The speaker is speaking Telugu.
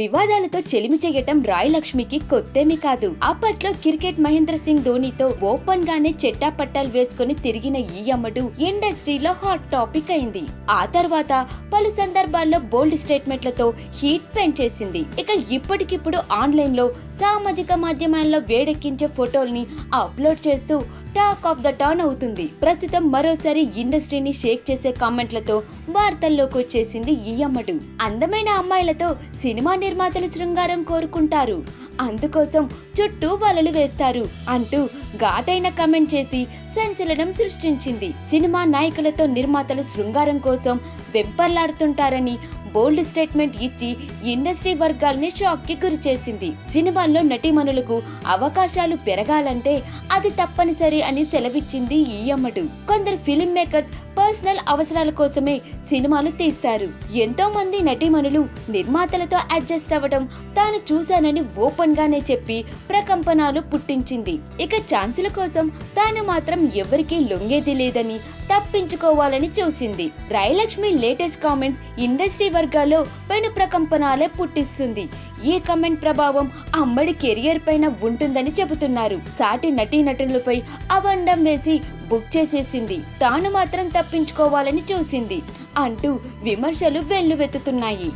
వివాదాలతో చెలిమి చేయటం రాయ్ లక్ష్మికి కొత్తేమీ కాదు. అప్పట్లో క్రికెట్ మహేంద్ర సింగ్ ధోనితో ఓపెన్ గానే చెట్టాపట్టాలు వేసుకుని తిరిగిన ఈ అమ్మడు ఇండస్ట్రీలో హాట్ టాపిక్ అయింది. ఆ తర్వాత పలు సందర్భాల్లో బోల్డ్ స్టేట్మెంట్లతో హీట్ పెంచేసింది. ఇక ఇప్పటికిప్పుడు ఆన్లైన్ లో సామాజిక మాధ్యమాల్లో వేడెక్కించే ఫోటోల్ని అప్లోడ్ చేస్తూ టాక్ ఆఫ్ ద టౌన్ అవుతుంది. ప్రస్తుతం మరోసారి ఇండస్ట్రీని షేక్ చేసే కామెంట్లతో వార్తల్లోకి వచ్చేసింది ఈ అమ్మడు. అందమైన అమ్మాయిలతో సినిమా నిర్మాతలు శృంగారం కోరుకుంటారు, అందుకోసం చుట్టూ వలలు వేస్తారు అంటూ ఘాటైన కమెంట్ చేసి సంచలనం సృష్టించింది. సినిమా నాయకులతో నిర్మాతలు శృంగారం కోసం వెంపర్లాడుతుంటారని బోల్డ్ స్టేట్మెంట్ ఇచ్చి ఇండస్ట్రీ వర్గాల్ని షాక్ కి గురి చేసింది. సినిమాల్లో నటీమణులకు అవకాశాలు పెరగాలంటే అది తప్పనిసరి అని సెలవిచ్చింది ఈ అమ్మడు. కొందరు ఫిలిం మేకర్స్ పర్సనల్ అవసరాల కోసమే సినిమాలు తీస్తారు. ఎంతో మంది నటీమణులు నిర్మాతలతో అడ్జస్ట్ అవ్వడం తాను చూశానని ఓపెన్ గానే చెప్పి ప్రకంపనాలు పుట్టించింది. ఇక ఛాన్సుల కోసం తాను మాత్రం ఎవరికీ లొంగేది లేదని తప్పించుకోవాలని చూసింది. Rai Lakshmi latest comments industry వర్గాల్లో పెను ప్రకంపనాలే పుట్టిస్తుంది. ఈ కమెంట్ ప్రభావం అమ్మడి కెరియర్ పైన ఉంటుందని చెబుతున్నారు. సాటి నటీనటులపై అబండం వేసి బుక్ చేసేసింది, తాను మాత్రం తప్పించుకోవాలని చూసింది అంటూ విమర్శలు వెల్లువెత్తుతున్నాయి.